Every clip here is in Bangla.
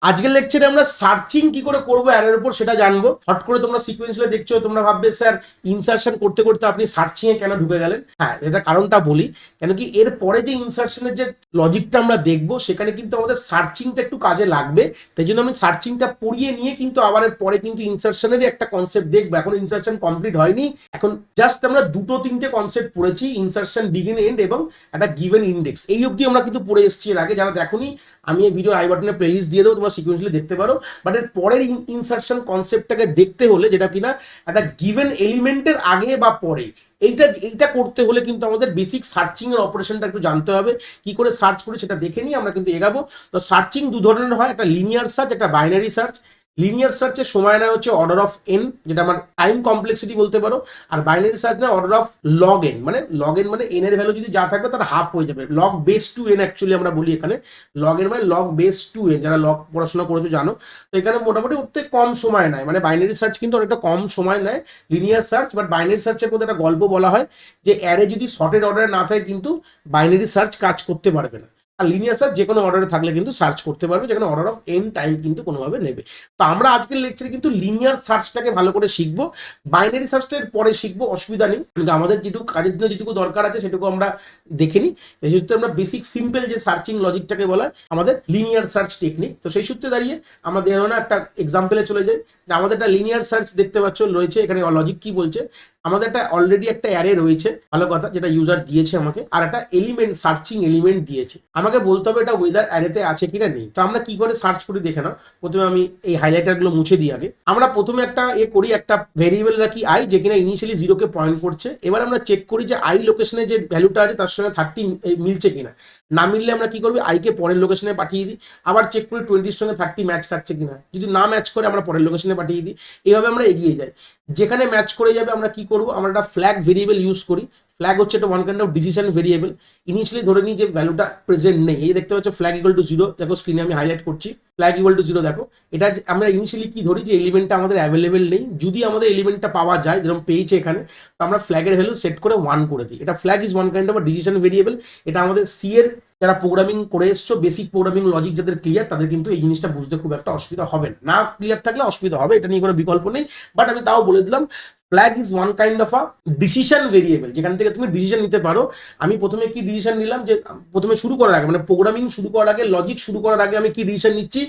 আজকের লেকচারে আমরা সার্চিং কি করে করবো অ্যারের উপর সেটা জানবো। হট করে তোমরা সিকোয়েন্সিয়ালি দেখছো, তোমরা ভাববে স্যার ইনসার্শন করতে করতে আপনি সার্চিং এ কেন ঢুকে গেলেন। হ্যাঁ, এটা কারণটা বলি। কেন কি এর পরে যে ইনসার্শনের যে লজিকটা আমরা দেখবো সেখানে কিন্তু আমাদের সার্চিংটা একটু কাজে লাগবে। তাই জন্য আমি সার্চিংটা পড়িয়ে নিয়ে কিন্তু আবার এর পরে কিন্তু ইনসার্শনেরই একটা কনসেপ্ট দেখবো। এখন ইনসার্শন কমপ্লিট হয়নি, এখন জাস্ট আমরা দুটো তিনটে কনসেপ্ট পড়েছি, ইনসার্শন বিগিন এন্ড এবং একটা গিভেন ইন্ডেক্স। এই অবধি আমরা কিন্তু পড়ে এসেছি এর আগে। যারা দেখোনি আমি এই ভিডিওর আই বাটনে প্লেলিস্ট দিয়ে দেবো, তোমরা সিকোয়েন্সিয়ালি দেখতে পারো। বাট এর পরের ইনসার্শন কনসেপ্টটাকে দেখতে হলে, যেটা কিনা একটা গিভেন এলিমেন্টের আগে বা পরে, এইটা করতে হলে কিন্তু আমাদের বেসিক সার্চিং এর অপারেশনটা একটু জানতে হবে। কি করে সার্চ করি সেটা দেখে নিই, আমরা কিন্তু এগাবো। তো সার্চিং দু ধরনের হয়, একটা লিনিয়ার সার্চ, একটা বাইনারি সার্চ। লিনিয়ার সার্চের সময় নেয় হচ্ছে অর্ডার অফ এন, যেটা আমার টাইম কমপ্লেক্সিটি বলতে পারো। আর বাইনারি সার্চ নেয় অর্ডার অফ লগ এন, মানে লগ এন মানে এন এর ভ্যালু যদি যা থাকবে তার হাফ হয়ে যাবে। Log base two N actually আমরা বলি এখানে। লগ এন মানে লগ বেস টু এন, যারা লগ পড়াশোনা করেছো জানো। তো এখানে মোটামুটি ওতে কম সময় নেয়, মানে বাইনারি সার্চ কিন্তু অনেকটা কম সময় নেয় লিনিয়ার সার্চ। বাট বাইনারি সার্চের মধ্যে একটা গল্প বলা হয় যে অ্যারে যদি শর্টেড অর্ডারে না থাকে কিন্তু বাইনারি সার্চ কাজ করতে পারবে না। আর লিনিয়ার সার্চ যে কোনো অর্ডারে থাকলে কিন্তু সার্চ করতে পারবে, যেখানে অর্ডার অফ এন টাইম কিন্তু কোনোভাবে নেবে। তো আমরা আজকের লেকচারে কিন্তু লিনিয়ার সার্চটাকে ভালো করে শিখবো, বাইনারি সার্চটার পরে শিখবো, অসুবিধা নেই। কিন্তু আমাদের যেটুকু কাজের জন্য যেটুকু দরকার আছে সেটুকু আমরা দেখে নিই। এই সূত্রে আমরা বেসিক সিম্পল যে সার্চিং লজিকটাকে বলা হয় আমাদের লিনিয়ার সার্চ টেকনিক। তো সেই সূত্রে দাঁড়িয়ে আমাদের না একটা এক্সাম্পলে চলে যায় যে আমাদের একটা লিনিয়ার সার্চ দেখতে পাচ্ছ রয়েছে এখানে। লজিক কি বলছে, আমাদের একটা অলরেডি একটা অ্যারে রয়েছে, ভালো কথা, যেটা ইউজার দিয়েছে আমাকে, আর একটা এলিমেন্ট সার্চিং এলিমেন্ট দিয়েছে। আমাকে বলতে হবে এটা ওয়েদার অ্যারেতে আছে কিনা নেই। তো আমরা কি করে সার্চ করি দেখে নাও। প্রথমে আমি এই হাইলাইটারগুলো মুছে দিই আগে। আমরা প্রথমে একটা করি, একটা ভেরিয়েবল রাখি আই, যে কিনা ইনিশিয়ালি 0-কে পয়েন্ট করছে। এবার আমরা চেক করি যে আই লোকেশনে যে ভ্যালুটা আছে তার সঙ্গে 30 মিলছে কিনা। না মিললে আমরা কি করবি, আইকে পরের লোকেশনে পাঠিয়ে দিই। আবার চেক করি 20-র সঙ্গে 30 ম্যাচ খাচ্ছে কিনা। যদি না ম্যাচ করে আমরা পরের লোকেশনে পাঠিয়ে দিই। এইভাবে আমরা এগিয়ে যাই। যেখানে ম্যাচ করে যাবে আমরা কি করবো, আমরা একটা ফ্ল্যাগ ভেরিয়েবল ইউজ করি। ফ্ল্যাগ হচ্ছে একটা one kind of decision variable. Initially ধরে নিই যে ভ্যালুটা প্রেজেন্ট নেই। এই দেখতে পাচ্ছ ফ্ল্যাগ ইকুয়াল টু 0, দেখো স্ক্রিনে আমি হাইলাইট করছি ফ্ল্যাগ ইকুয়াল টু 0। দেখো এটা আমরা ইনিশিয়ালি কি ধরি যে এলিমেন্টটা আমাদের অ্যাভেলেবেল নেই। যদি আমাদের এলিমেন্টটা পাওয়া যায়, যেরকম পেয়েছে এখানে, তো আমরা ফ্ল্যাগের ভ্যালু সেট করে 1 করে দিই। এটা flag is one kind of decision variable. এটা আমাদের সি এর যারা প্রোগ্রামিং করে এসছো, বেসিক প্রোগ্রামিং লজিক যাদের ক্লিয়ার, তাদের কিন্তু এই জিনিসটা বুঝতে খুব একটা অসুবিধা হবে না। না ক্লিয়ার থাকলে অসুবিধা হবে, এটা নিয়ে কোনো বিকল্প নেই। বাট আমি তাও বলে দিলাম, flag is one kind of a decision variable, যেখান থেকে তুমি ডিসিশন নিতে পারো। আমি প্রথমে কি ডিসিশন নিলাম, যে প্রথমে শুরু করার আগে, মানে প্রোগ্রামিং শুরু করার আগে, লজিক শুরু করার আগে আমি কি ডিসিশন নিচ্ছি,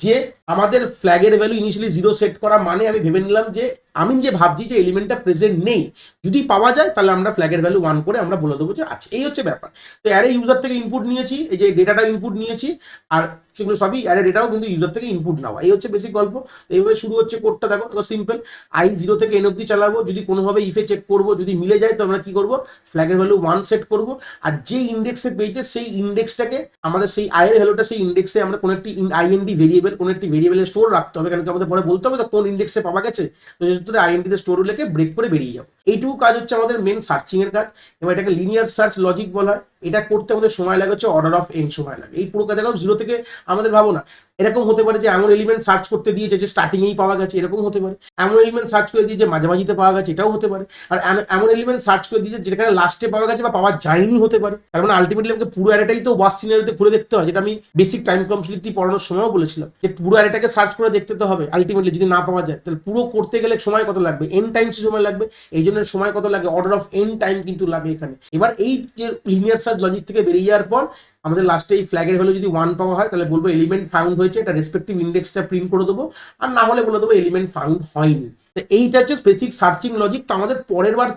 যে আমাদের ফ্ল্যাগের ভ্যালু ইনিশিয়ালি 0 সেট করা, মানে আমি ভেবে নিলাম যে আমি যে ভাবছি যে এলিমেন্টটা প্রেজেন্ট নেই, যদি পাওয়া যায় তাহলে আমরা ফ্ল্যাগের ভ্যালু 1 করে আমরা বলে দেবো যে আছে। এই হচ্ছে ব্যাপার। তো অ্যারে ইউজার থেকে ইনপুট নিয়েছি, এই যে ডেটাটা ইনপুট নিয়েছি, আর সেগুলো সবই অ্যারে ডেটাও কিন্তু ইউজার থেকে ইনপুট নেওয়া। এই হচ্ছে বেসিক গল্প। এইভাবে শুরু হচ্ছে কোডটা। দেখো সিম্পল, আই 0 থেকে এন অব্দি চালাবো। যদি কোনোভাবে ইফে চেক করবো, যদি মিলে যায় তো আমরা কি করবো, ফ্ল্যাগের ভ্যালু 1 সেট করবো। আর যে ইন্ডেক্সে পেয়েছে সেই ইন্ডেক্সটাকে আমাদের, সেই আই এর ভ্যালুটা সেই ইন্ডেক্সে আমরা কোনো একটি আইএনডি ভেরিয়েবল, কোনো একটি ভেরিয়েবলে স্টোর রাখতে হবে। কারণ কি আমাদের পরে বলতে হবে তো কোন ইন্ডেক্সে পাওয়া গেছে। তো যেহেতু আইএনডিতে স্টোর লেখে ব্রেক করে বেরিয়ে যাবো। এইটুকু কাজ হচ্ছে আমাদের মেন সার্চিং এর কাজ। এবার এটাকে লিনিয়ার সার্চ লজিক বলা হয়। এটা করতে আমাদের সময় লাগে হচ্ছে অর্ডার অফ এন সময় লাগে। এই পুরো কাজ দেখো 0 থেকে আমাদের, ভাবো না, এরকম হতে পারে যে এমন এলিমেন্ট সার্চ করতে দিয়েছে যে স্টার্টিংয়েই পাওয়া গেছে, এরকম হতে পারে। এমন এলিমেন্ট সার্চ করে দিয়েছে মাঝামাঝিতে পাওয়া গেছে, এটাও হতে পারে। আর এমন এলিমেন্ট সার্চ করে দিয়েছে যেখানে লাস্টে পাওয়া গেছে বা পাওয়া যায়নি, হতে পারে। তার মানে আলটিমেটলি আমাকে পুরো অ্যারেটাই তো ওয়ার্স্ট সিনারিওতে খুলে দেখতে হয়, যেটা আমি বেসিক টাইম কমপ্লিটলি পড়ানোর সময়ও বলেছিলাম যে পুরো অ্যারেটাকে সার্চ করে দেখতে তো হবে। আলটিমেটলি যদি না পাওয়া যায় তাহলে পুরো করতে গেলে সময় কত লাগবে, এন টাইমস সময় লাগবে। এই জন্য সময় কত লাগে, অর্ডার অফ এন টাইম কিন্তু লাগে এখানে। এবার এই যে লিনিয়ার সার্চ লজিক থেকে বেরিয়ে যাওয়ার পর আমাদের লাস্টে এই ফ্ল্যাগের ভ্যালু যদি 1 পাওয়া হয় তাহলে বলবো এলিমেন্ট ফাউন্ড হয়েছে, এটা রেসপেক্টিভ ইন্ডেক্সটা প্রিন্ট করে দেবো। আর না হলে বলে দেবো এলিমেন্ট ফাউন্ড হয়নি। তো এইটা হচ্ছে বেসিক সার্চিং লজিক। তো আমাদের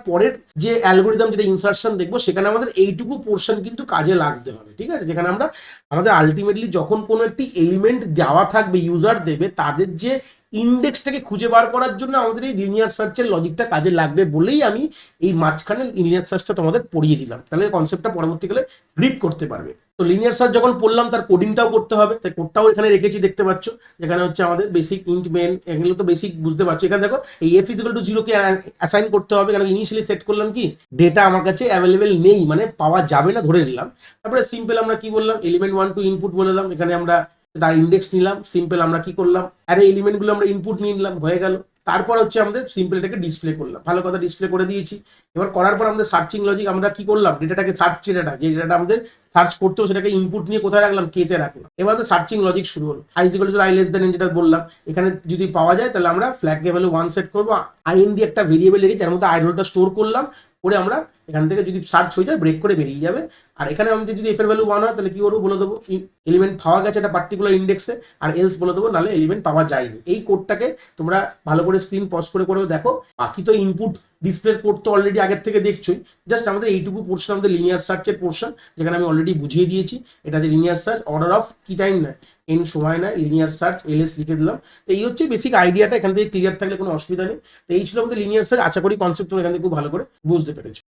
পরের যে অ্যালগোরিদম, যেটা ইনসার্শন দেখবো, সেখানে আমাদের এইটুকু পোর্শন কিন্তু কাজে লাগতে হবে, ঠিক আছে। যেখানে আমরা আমাদের আলটিমেটলি যখন কোনো একটি এলিমেন্ট দেওয়া থাকবে, ইউজার দেবে, তাদের যে ইন্ডেক্সটাকে খুঁজে বার করার জন্য আমাদের এই লিনিয়ার সার্চের লজিকটা কাজে লাগবে বলেই আমি এই মাঝখানে লিনিয়ার সার্চটা তোমাদের পড়িয়ে দিলাম। তাহলে কনসেপ্টটা পরবর্তীকালে গ্রিপ করতে পারবে। তো লিনিয়ার সার্চ যখন পড়লাম, তার কোডিংটাও করতে হবে, তাই কোডটাও এখানে রেখেছি, দেখতে পাচ্ছ। যেখানে হচ্ছে আমাদের বেসিক ইন্ট মেন, এগুলো তো বেসিক বুঝতে পারছো। এখানে দেখো এই F is equal to 0 K assign করতে হবে, কারণ ইনিশিয়ালি সেট করলাম কি ডেটা আমার কাছে অ্যাভেলেবেল নেই, মানে পাওয়া যাবে না ধরে নিলাম। তারপরে সিম্পল আমরা কি বললাম, এলিমেন্ট 1 টু ইনপুট বলে দিলাম। এখানে আমরা তার ইন্ডেক্স নিলাম। সিম্পল আমরা কি করলাম, আরে এলিমেন্টগুলো আমরা ইনপুট নিয়ে নিলাম, হয়ে গেল। তারপর হচ্ছে আমাদের সিম্পল এটাকে ডিসপ্লে করলাম, ভালো কথা ডিসপ্লে করে দিয়েছি। এবার করার পর আমাদের সার্চিং লজিক আমরা কি করলাম, ডেটাটাকে সার্চ ডেটাটা যে ডেটাটা আমাদের সার্চ করতে হবে সেটাকে ইনপুট নিয়ে কোথায় রাখলাম, কেতে রাখলাম। এবার আমাদের সার্চিং লজিক শুরু হলো, I is equal to I less than n যেটা বললাম, এখানে যদি পাওয়া যায় তাহলে আমরা ফ্ল্যাগকে ভ্যালু 1 সেট করবো, আইএনডি একটা ভেরিয়েবল লিখে যার মধ্যে আই রোলটা স্টোর করলাম, করে আমরা এখান থেকে যদি সার্চ হয়ে যায় ব্রেক করে বেরিয়ে যাবে। আর এখানে আমাদের যদি এফ এর ভ্যালু 1 হয় তাহলে কি করবো বলে দেবো, এলিমেন্ট পাওয়া গেছে একটা পার্টিকুলার ইন্ডেক্সে, আর এলস বলে দেবো নাহলে এলিমেন্ট পাওয়া যায়নি। এই কোডটাকে তোমরা ভালো করে স্ক্রিন পজ করে করেও দেখো, বাকি তো ইনপুট ডিসপ্লে কোড তো অলরেডি আগের থেকে দেখছোই। জাস্ট আমাদের এইটুকু পোর্শন আমাদের লিনিয়ার সার্চের পোর্শন, যেখানে আমি অলরেডি বুঝিয়ে দিয়েছি। এটা যে লিনিয়ার সার্চ অর্ডার অফ কি টাইম নেয়, এন সময় নেয়, লিনিয়ার সার্চ এলএস লিখে দিলাম। তো এই হচ্ছে বেসিক আইডিয়াটা, এখান থেকে ক্লিয়ার থাকলে কোনো অসুবিধা নেই। তো এই ছিল আমাদের লিনিয়ার সার্চ, আশা করি কনসেপ্ট তোমরা এখান থেকে খুব ভালো করে বুঝতে পেরেছো।